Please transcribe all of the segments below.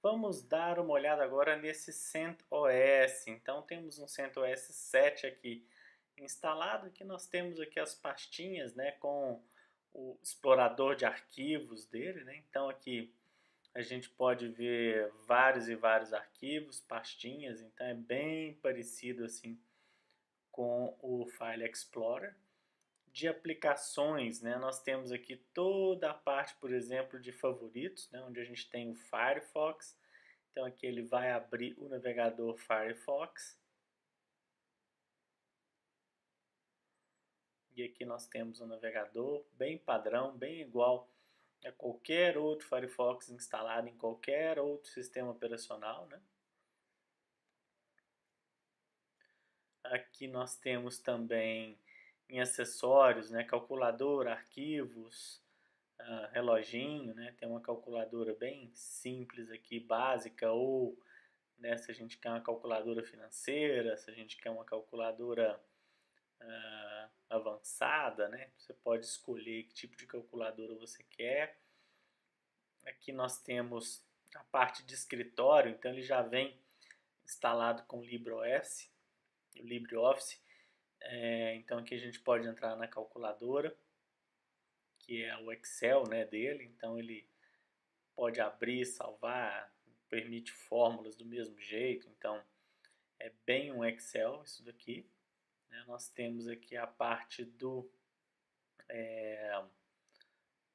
Vamos dar uma olhada agora nesse CentOS. Então temos um CentOS 7 aqui instalado. Aqui nós temos aqui as pastinhas, né, com o explorador de arquivos dele, né? Então aqui a gente pode ver vários e vários arquivos, pastinhas. Então é bem parecido assim com o File Explorer. De aplicações, né, nós temos aqui toda a parte, por exemplo, de favoritos, né, onde a gente tem o Firefox. Então aqui ele vai abrir o navegador Firefox. E aqui nós temos um navegador bem padrão, bem igual a qualquer outro Firefox instalado em qualquer outro sistema operacional, né? Aqui nós temos também em acessórios, né, calculadora, arquivos, reloginho, né, tem uma calculadora bem simples aqui, básica, ou né, se a gente quer uma calculadora financeira, se a gente quer uma calculadora avançada, né, você pode escolher que tipo de calculadora você quer. Aqui nós temos a parte de escritório, então ele já vem instalado com o LibreOffice. Então aqui a gente pode entrar na calculadora, que é o Excel, né, dele. Então ele pode abrir, salvar, permite fórmulas do mesmo jeito. Então é bem um Excel isso daqui. Né? Nós temos aqui a parte do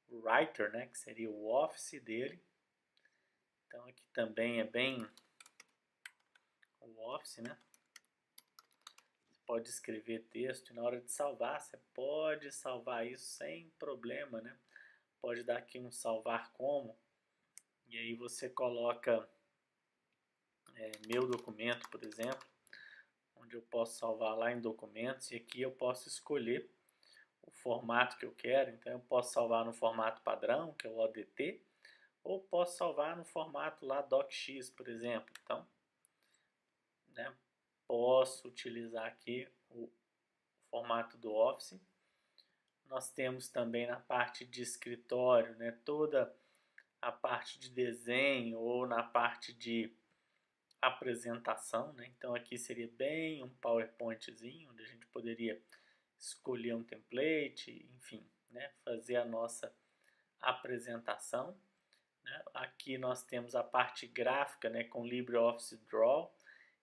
Writer, né, que seria o Office dele. Então aqui também é bem o Office, né? Pode escrever texto e na hora de salvar, você pode salvar isso sem problema, né? Pode dar aqui um salvar como, e aí você coloca meu documento, por exemplo, onde eu posso salvar lá em documentos, e aqui eu posso escolher o formato que eu quero. Então eu posso salvar no formato padrão, que é o ODT, ou posso salvar no formato lá DocX, por exemplo. Então, né, posso utilizar aqui o formato do Office. Nós temos também na parte de escritório, né, toda a parte de desenho ou na parte de apresentação, né? Então aqui seria bem um PowerPointzinho, onde a gente poderia escolher um template, enfim, né, fazer a nossa apresentação. Né? Aqui nós temos a parte gráfica, né, com LibreOffice Draw,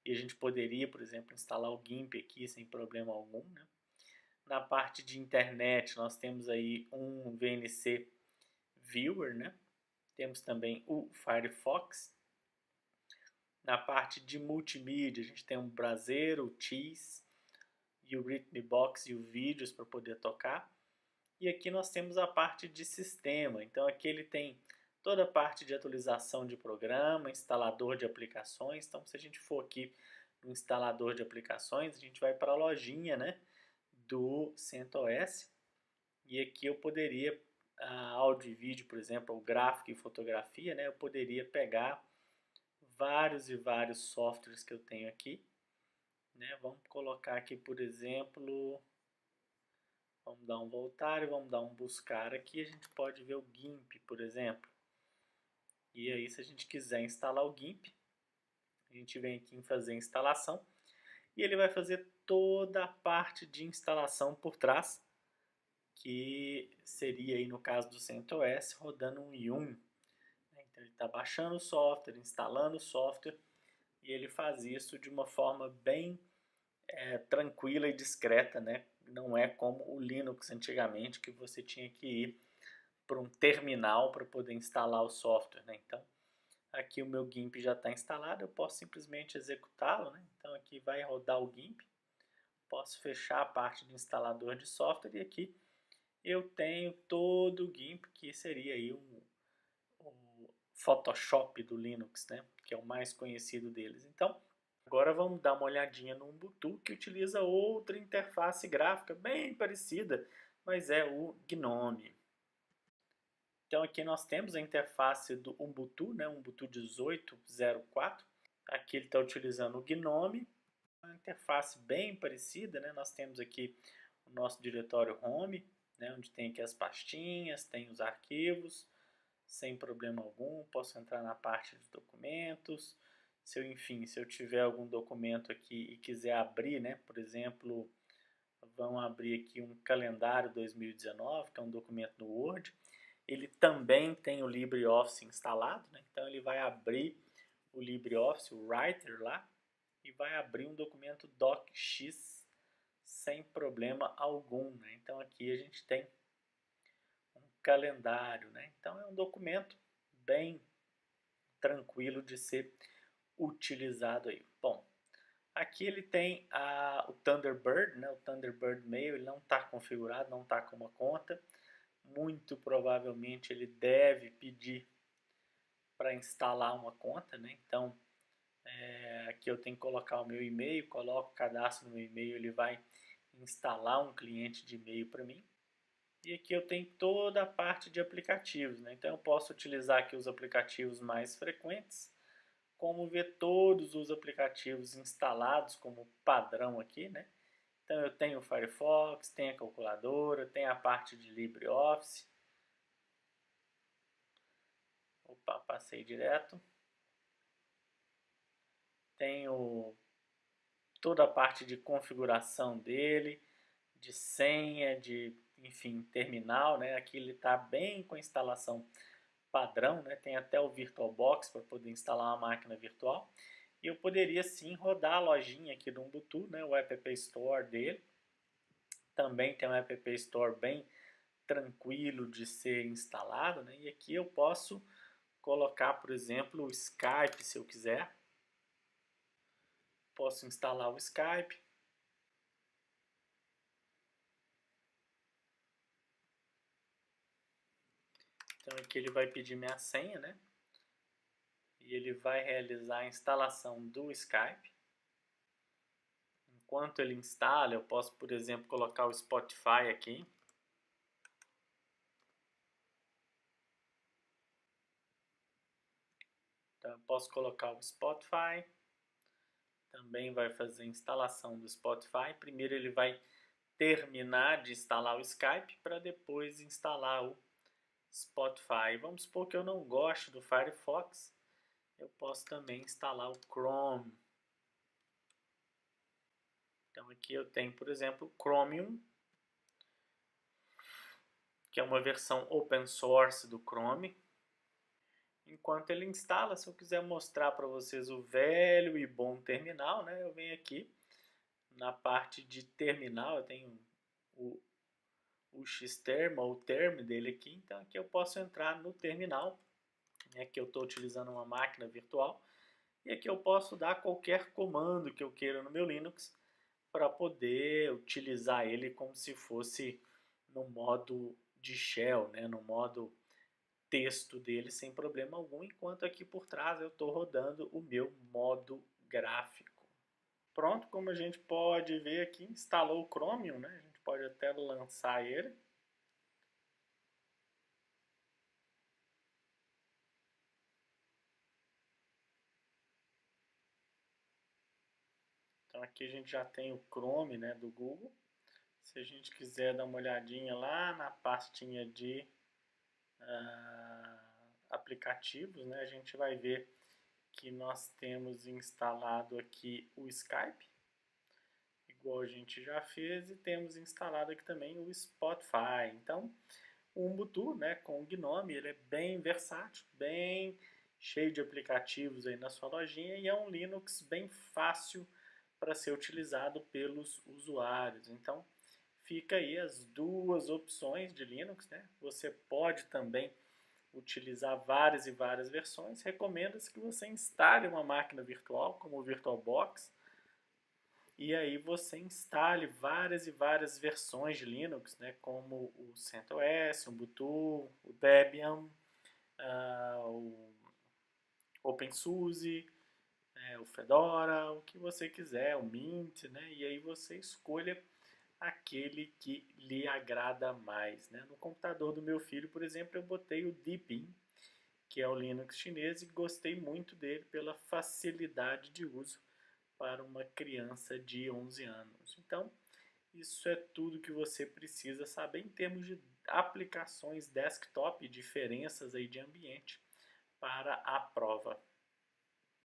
e a gente poderia, por exemplo, instalar o GIMP aqui sem problema algum, né? Na parte de internet, nós temos aí um VNC Viewer, né? Temos também o Firefox. Na parte de multimídia, a gente tem o Brasero, o Tease, e o Rhythmbox e o Vídeos para poder tocar. E aqui nós temos a parte de sistema. Então aqui ele tem toda a parte de atualização de programa, instalador de aplicações. Então se a gente for aqui no instalador de aplicações, a gente vai para a lojinha, né, do CentOS. E aqui eu poderia, áudio e vídeo, por exemplo, ou gráfico e fotografia, né, eu poderia pegar vários e vários softwares que eu tenho aqui. Né, vamos colocar aqui, por exemplo, vamos dar um voltar e vamos dar um buscar aqui. A gente pode ver o GIMP, por exemplo. E aí, se a gente quiser instalar o GIMP, a gente vem aqui em fazer instalação. E ele vai fazer toda a parte de instalação por trás, que seria aí no caso do CentOS rodando um Yum. Então ele está baixando o software, instalando o software, e ele faz isso de uma forma bem tranquila e discreta, né? Não é como o Linux antigamente, que você tinha que ir para um terminal para poder instalar o software, né? Então aqui o meu GIMP já está instalado, eu posso simplesmente executá-lo, né? Então aqui vai rodar o GIMP, posso fechar a parte do instalador de software e aqui eu tenho todo o GIMP, que seria aí o Photoshop do Linux, né? Que é o mais conhecido deles. Então agora vamos dar uma olhadinha no Ubuntu, que utiliza outra interface gráfica bem parecida, mas é o GNOME. Então aqui nós temos a interface do Ubuntu, né, Ubuntu 18.04. Aqui ele está utilizando o GNOME, uma interface bem parecida, né? Nós temos aqui o nosso diretório Home, né, onde tem aqui as pastinhas, tem os arquivos, sem problema algum. Posso entrar na parte de documentos. Enfim, se eu tiver algum documento aqui e quiser abrir, né, por exemplo, vamos abrir aqui um calendário 2019, que é um documento no Word. Ele também tem o LibreOffice instalado, né? Então ele vai abrir o LibreOffice, o Writer lá, e vai abrir um documento docx sem problema algum, né? Então aqui a gente tem um calendário, né? Então é um documento bem tranquilo de ser utilizado aí. Bom, aqui ele tem o Thunderbird, né? O Thunderbird Mail, ele não está configurado, não está com uma conta. Muito provavelmente ele deve pedir para instalar uma conta, né? Então aqui eu tenho que colocar o meu e-mail, coloco o cadastro no meu e-mail, ele vai instalar um cliente de e-mail para mim. E aqui eu tenho toda a parte de aplicativos, né? Então eu posso utilizar aqui os aplicativos mais frequentes, como ver todos os aplicativos instalados como padrão aqui, né? Então eu tenho o Firefox, tenho a calculadora, tenho a parte de LibreOffice. Opa, passei direto. Tenho toda a parte de configuração dele, de senha, de, enfim, terminal, né? Aqui ele está bem com a instalação padrão, né? Tem até o VirtualBox para poder instalar uma máquina virtual. E eu poderia sim rodar a lojinha aqui do Ubuntu, né? O App Store dele. Também tem um App Store bem tranquilo de ser instalado, né? E aqui eu posso colocar, por exemplo, o Skype, se eu quiser. Posso instalar o Skype. Então aqui ele vai pedir minha senha, né? E ele vai realizar a instalação do Skype. Enquanto ele instala, eu posso, por exemplo, colocar o Spotify aqui. Então eu posso colocar o Spotify. Também vai fazer a instalação do Spotify. Primeiro ele vai terminar de instalar o Skype para depois instalar o Spotify. Vamos supor que eu não gosto do Firefox. Eu posso também instalar o Chrome. Então aqui eu tenho, por exemplo, o Chromium, que é uma versão open source do Chrome. Enquanto ele instala, se eu quiser mostrar para vocês o velho e bom terminal, né, eu venho aqui na parte de terminal, eu tenho o Xterm, ou o term dele aqui, então aqui eu posso entrar no terminal, né, que eu estou utilizando uma máquina virtual, e aqui eu posso dar qualquer comando que eu queira no meu Linux para poder utilizar ele como se fosse no modo de shell, né, no modo texto dele sem problema algum, enquanto aqui por trás eu estou rodando o meu modo gráfico. Pronto, como a gente pode ver aqui, instalou o Chromium, né? A gente pode até lançar ele. Então aqui a gente já tem o Chrome, né, do Google. Se a gente quiser dar uma olhadinha lá na pastinha de aplicativos, né, a gente vai ver que nós temos instalado aqui o Skype, igual a gente já fez, e temos instalado aqui também o Spotify. Então, o Ubuntu, né, com o Gnome, ele é bem versátil, bem cheio de aplicativos aí na sua lojinha e é um Linux bem fácil para ser utilizado pelos usuários. Então, fica aí as duas opções de Linux, né? Você pode também utilizar várias e várias versões. Recomenda-se que você instale uma máquina virtual, como o VirtualBox, e aí você instale várias e várias versões de Linux, né, como o CentOS, o Ubuntu, o Debian, o OpenSUSE, o Fedora, o que você quiser, o Mint, né, e aí você escolha aquele que lhe agrada mais. Né. No computador do meu filho, por exemplo, eu botei o Deepin, que é o Linux chinês, e gostei muito dele pela facilidade de uso para uma criança de 11 anos. Então, isso é tudo que você precisa saber em termos de aplicações desktop, diferenças aí de ambiente para a prova.